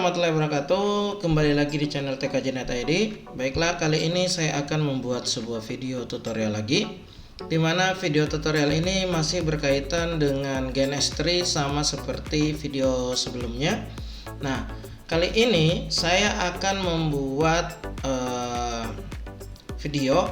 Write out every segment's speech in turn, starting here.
warahmatullahi wabarakatuh. Kembali lagi di channel TKJ Net ID. Baiklah, kali ini saya akan membuat sebuah video tutorial lagi, dimana video tutorial ini masih berkaitan dengan GNS3 sama seperti video sebelumnya. Nah, kali ini saya akan membuat video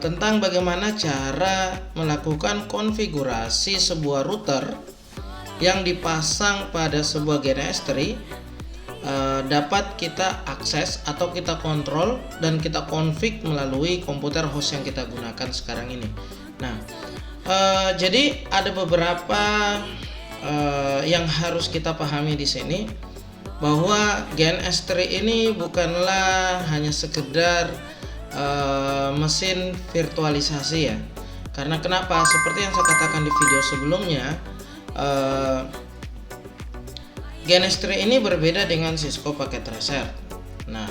tentang bagaimana cara melakukan konfigurasi sebuah router yang dipasang pada sebuah GNS3 dapat kita akses atau kita kontrol dan kita config melalui komputer host yang kita gunakan sekarang ini. Nah, jadi ada beberapa yang harus kita pahami di sini, bahwa GNS3 ini bukanlah hanya sekedar mesin virtualisasi ya. Karena kenapa? Seperti yang saya katakan di video sebelumnya, GNS3 ini berbeda dengan Cisco paket tracer. Nah,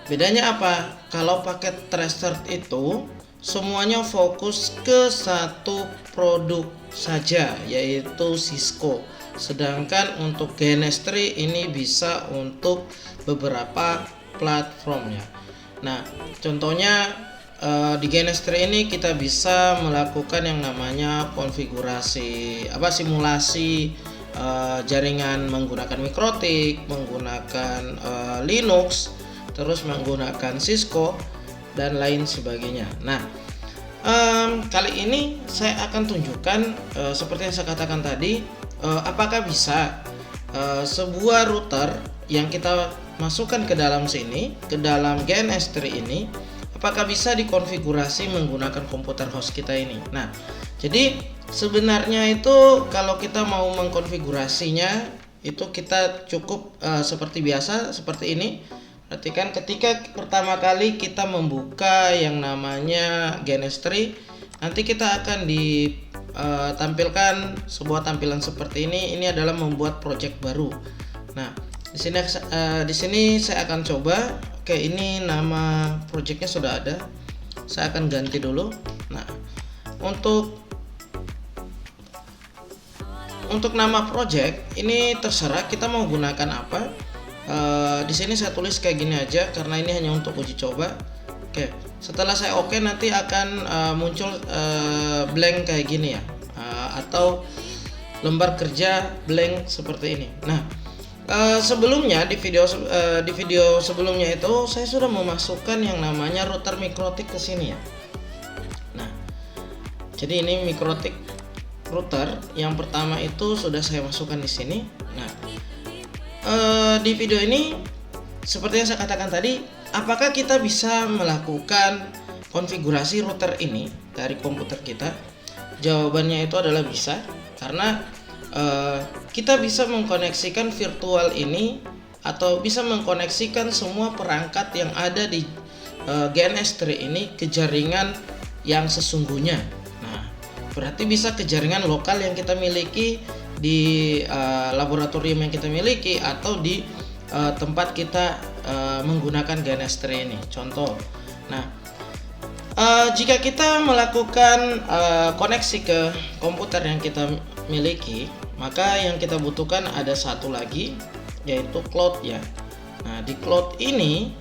bedanya apa? Kalau paket tracer itu semuanya fokus ke satu produk saja, yaitu Cisco. Sedangkan untuk GNS3 ini bisa untuk beberapa platformnya. Nah, contohnya di GNS3 ini kita bisa melakukan yang namanya konfigurasi simulasi jaringan menggunakan MikroTik, menggunakan Linux, terus menggunakan Cisco dan lain sebagainya. Nah, kali ini saya akan tunjukkan seperti yang saya katakan tadi, apakah bisa sebuah router yang kita masukkan ke dalam sini, ke dalam GNS3 ini, apakah bisa dikonfigurasi menggunakan komputer host kita ini. Nah, jadi sebenarnya itu kalau kita mau mengkonfigurasinya itu kita cukup seperti biasa, seperti ini. Perhatikan, ketika pertama kali kita membuka yang namanya GNS3, nanti kita akan ditampilkan sebuah tampilan seperti ini. Ini adalah membuat project baru. Nah, di sini saya akan coba. Oke, ini nama projectnya sudah ada. Saya akan ganti dulu. Nah, untuk nama project ini terserah kita mau gunakan apa. Di sini saya tulis kayak gini aja karena ini hanya untuk uji coba. Oke, setelah saya oke, nanti akan muncul blank kayak gini ya, atau lembar kerja blank seperti ini. Nah, sebelumnya di video sebelumnya itu saya sudah memasukkan yang namanya router MikroTik ke sini ya. Nah, jadi ini MikroTik router yang pertama itu sudah saya masukkan di sini. Nah, di video ini seperti yang saya katakan tadi, apakah kita bisa melakukan konfigurasi router ini dari komputer kita? Jawabannya itu adalah bisa, karena kita bisa mengkoneksikan virtual ini atau bisa mengkoneksikan semua perangkat yang ada di GNS3 ini ke jaringan yang sesungguhnya. Nah, berarti bisa ke jaringan lokal yang kita miliki di laboratorium yang kita miliki atau di tempat kita menggunakan GNS3 ini. Contoh. Nah, jika kita melakukan koneksi ke komputer yang kita miliki, maka yang kita butuhkan ada satu lagi, yaitu cloud ya. Nah, di cloud ini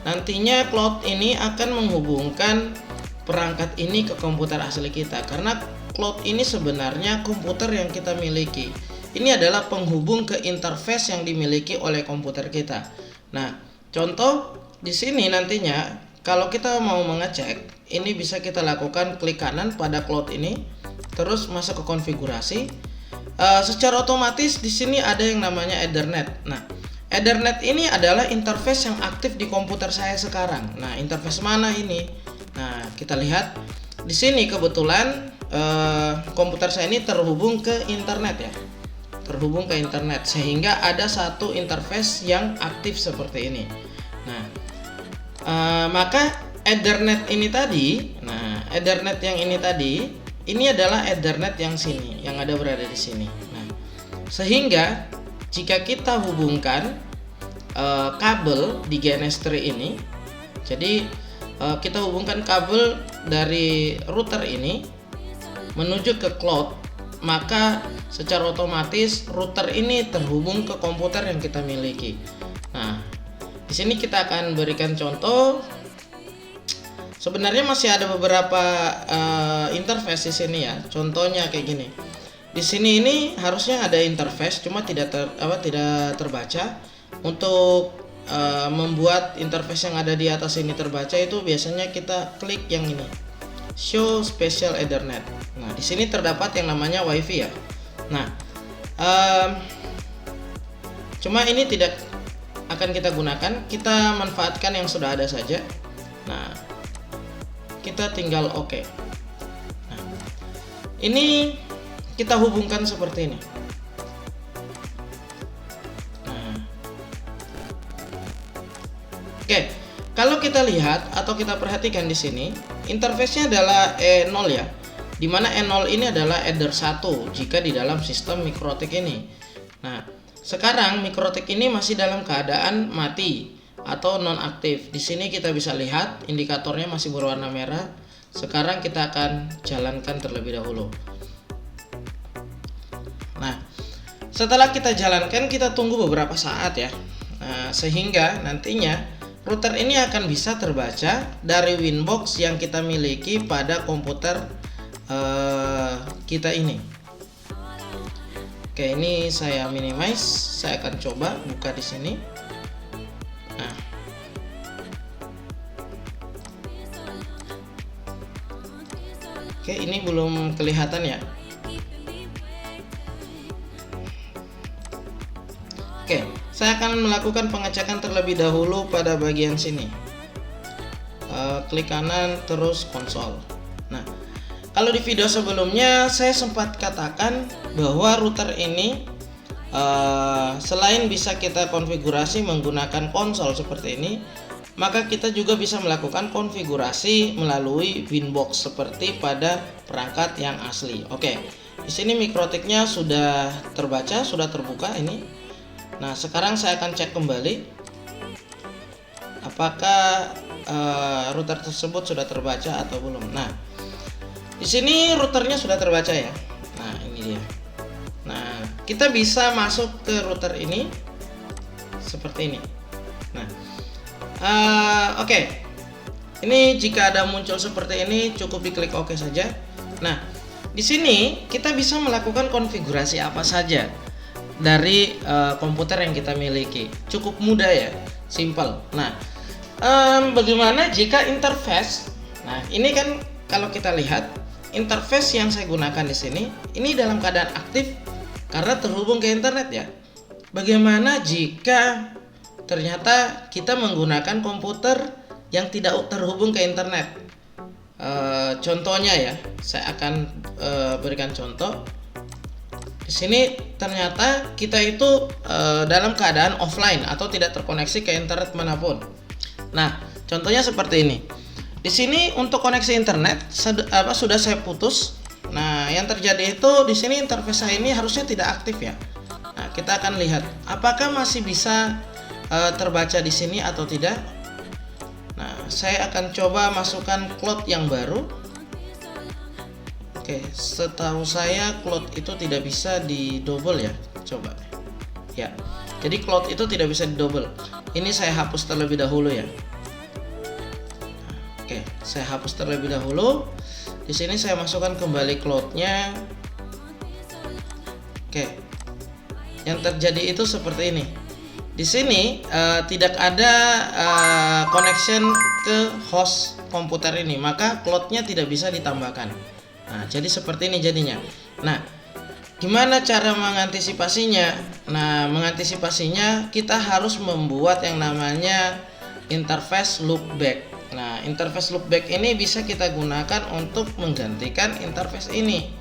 nantinya cloud ini akan menghubungkan perangkat ini ke komputer asli kita, karena cloud ini sebenarnya komputer yang kita miliki. Ini adalah penghubung ke interface yang dimiliki oleh komputer kita. Nah, contoh di sini nantinya kalau kita mau mengecek, ini bisa kita lakukan klik kanan pada cloud ini, terus masuk ke konfigurasi. Secara otomatis di sini ada yang namanya Ethernet. Nah, Ethernet ini adalah interface yang aktif di komputer saya sekarang. Nah, interface mana ini? Nah, kita lihat di sini kebetulan komputer saya ini terhubung ke internet ya. Terhubung ke internet sehingga ada satu interface yang aktif seperti ini. Nah, maka Ethernet ini tadi, Ethernet yang ini tadi, ini adalah Ethernet yang sini, yang ada berada di sini. Nah, sehingga jika kita hubungkan kabel di GNS3 ini, jadi kita hubungkan kabel dari router ini menuju ke cloud. maka secara otomatis router ini terhubung ke komputer yang kita miliki. Nah, di sini kita akan berikan contoh. Sebenarnya masih ada beberapa interface di sini ya. Contohnya kayak gini. Di sini ini harusnya ada interface, cuma tidak terbaca. Untuk membuat interface yang ada di atas ini terbaca itu biasanya kita klik yang ini, Show Special Ethernet. Nah, di sini terdapat yang namanya WiFi ya. Nah, cuma ini tidak akan kita gunakan. Kita manfaatkan yang sudah ada saja. Nah, kita tinggal oke. Nah, ini kita hubungkan seperti ini. Nah, oke, kalau kita lihat atau kita perhatikan di sini, interface-nya adalah E0 ya. Dimana E0 ini adalah Ether 1 jika di dalam sistem mikrotik ini. Nah, sekarang mikrotik ini masih dalam keadaan mati atau non-aktif. Di sini kita bisa lihat indikatornya masih berwarna merah. Sekarang kita akan jalankan terlebih dahulu. Nah, setelah kita jalankan, kita tunggu beberapa saat ya. Nah, sehingga nantinya router ini akan bisa terbaca dari Winbox yang kita miliki pada komputer kita ini. Oke, ini saya minimize. Saya akan coba buka di sini. Nah, oke, ini belum kelihatan ya. Oke, saya akan melakukan pengecekan terlebih dahulu pada bagian sini. Klik kanan terus konsol. Nah, kalau di video sebelumnya saya sempat katakan bahwa router ini selain bisa kita konfigurasi menggunakan konsol seperti ini, maka kita juga bisa melakukan konfigurasi melalui Winbox seperti pada perangkat yang asli. Oke, di sini mikrotiknya sudah terbaca, sudah terbuka ini. Nah, sekarang saya akan cek kembali apakah router tersebut sudah terbaca atau belum. Nah, di sini routernya sudah terbaca ya. Nah, ini dia. Nah, kita bisa masuk ke router ini seperti ini. Nah, oke. Ini jika ada muncul seperti ini cukup diklik OK saja. Nah, di sini kita bisa melakukan konfigurasi apa saja dari komputer yang kita miliki. Cukup mudah ya, simple. Nah, bagaimana jika interface? Nah, ini kan kalau kita lihat interface yang saya gunakan di sini ini dalam keadaan aktif karena terhubung ke internet ya. Bagaimana jika ternyata kita menggunakan komputer yang tidak terhubung ke internet? Contohnya ya, saya akan berikan contoh. Di sini ternyata kita itu dalam keadaan offline atau tidak terkoneksi ke internet manapun. Nah, contohnya seperti ini. Di sini untuk koneksi internet sudah saya putus. Nah, yang terjadi itu di sini interface saya ini harusnya tidak aktif ya. Nah, kita akan lihat apakah masih bisa terbaca di sini atau tidak. Nah, saya akan coba masukkan cloud yang baru. Oke, setahu saya cloud itu tidak bisa di double ya. Coba ya. Jadi cloud itu tidak bisa di double. Ini saya hapus terlebih dahulu ya. Oke, saya hapus terlebih dahulu. Di sini saya masukkan kembali cloudnya. Oke, yang terjadi itu seperti ini. Di sini tidak ada connection ke host komputer ini, maka cloudnya tidak bisa ditambahkan. Nah, jadi seperti ini jadinya. Nah, gimana cara mengantisipasinya? Nah, mengantisipasinya kita harus membuat yang namanya interface loopback. Nah, interface loopback ini bisa kita gunakan untuk menggantikan interface ini.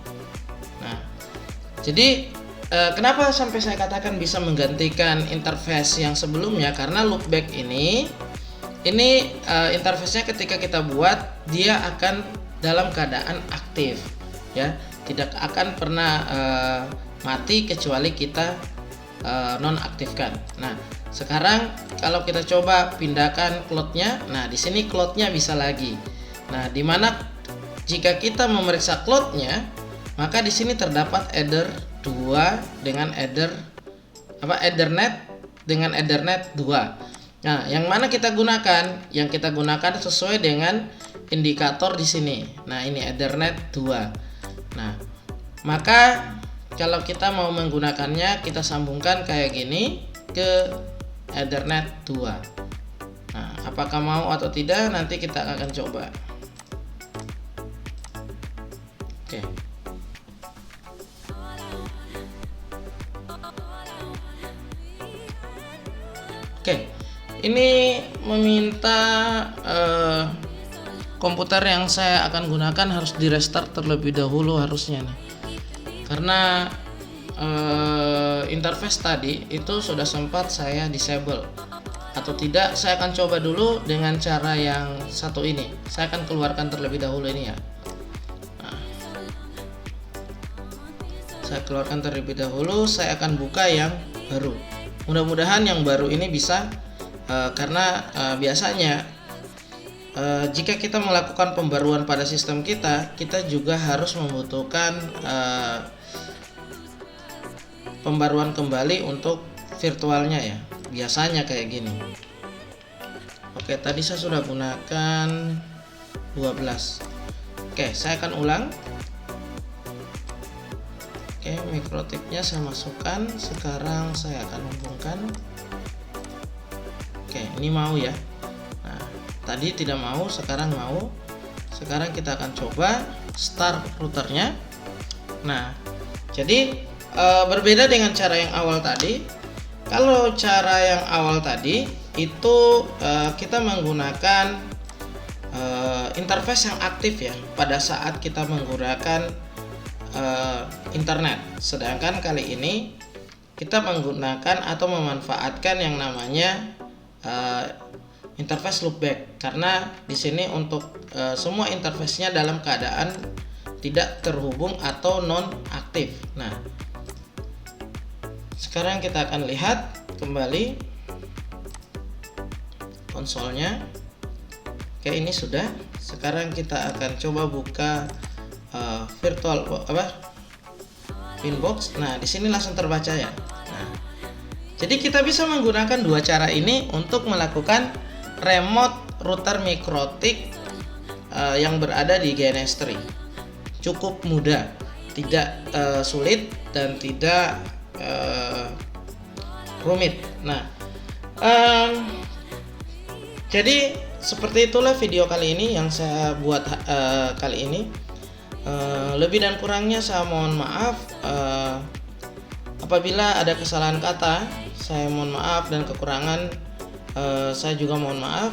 Nah, jadi kenapa sampai saya katakan bisa menggantikan interface yang sebelumnya? Karena loopback ini interface-nya ketika kita buat dia akan dalam keadaan aktif ya, tidak akan pernah mati kecuali kita nonaktifkan. Nah, sekarang kalau kita coba pindahkan cloudnya, nah di sini cloudnya bisa lagi. Nah, dimana jika kita memeriksa cloudnya, maka di sini terdapat Ether 2 dengan Ethernet dengan Ethernet 2. Nah, yang mana kita gunakan? Yang kita gunakan sesuai dengan indikator di sini. Nah, ini Ethernet 2. Nah, maka kalau kita mau menggunakannya, kita sambungkan kayak gini ke Ethernet 2. Nah, apakah mau atau tidak nanti kita akan coba. Oke. Oke, ini meminta komputer yang saya akan gunakan harus di restart terlebih dahulu harusnya nih, karena interface tadi itu sudah sempat saya disable atau tidak. Saya akan coba dulu dengan cara yang satu ini. Saya akan keluarkan terlebih dahulu ini ya. Nah, saya keluarkan terlebih dahulu. Saya akan buka yang baru. Mudah-mudahan yang baru ini bisa, karena biasanya jika kita melakukan pembaruan pada sistem kita juga harus membutuhkan pembaruan kembali untuk virtualnya ya. Biasanya kayak gini. Oke, tadi saya sudah gunakan 12. Oke, saya akan ulang. Oke, mikrotipnya saya masukkan. Sekarang saya akan hubungkan. Oke, ini mau ya. Nah, tadi tidak mau, sekarang mau. Sekarang kita akan coba start routernya. Nah, jadi berbeda dengan cara yang awal tadi. Kalau cara yang awal tadi itu kita menggunakan interface yang aktif ya pada saat kita menggunakan internet. Sedangkan kali ini kita menggunakan atau memanfaatkan yang namanya interface loopback, karena di sini untuk semua interface-nya dalam keadaan tidak terhubung atau non aktif. Nah, sekarang kita akan lihat kembali konsolnya. Oke, ini sudah. Sekarang kita akan coba buka virtual Winbox. Nah, di sini langsung terbaca ya. Nah, jadi kita bisa menggunakan dua cara ini untuk melakukan remote router mikrotik yang berada di GNS3. Cukup mudah, tidak sulit dan tidak rumit. Nah, jadi seperti itulah video kali ini yang saya buat kali ini. Lebih dan kurangnya saya mohon maaf. Apabila ada kesalahan kata, saya mohon maaf, dan kekurangan saya juga mohon maaf.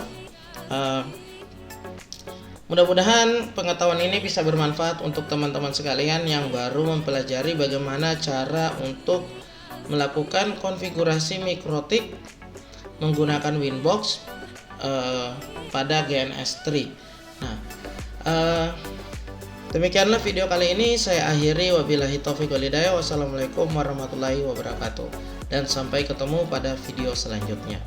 Mudah-mudahan pengetahuan ini bisa bermanfaat untuk teman-teman sekalian yang baru mempelajari bagaimana cara untuk melakukan konfigurasi mikrotik menggunakan Winbox pada GNS3. Nah, demikianlah video kali ini. Saya akhiri, wabillahi taufiq wal hidayah. Wassalamualaikum warahmatullahi wabarakatuh. Dan sampai ketemu pada video selanjutnya.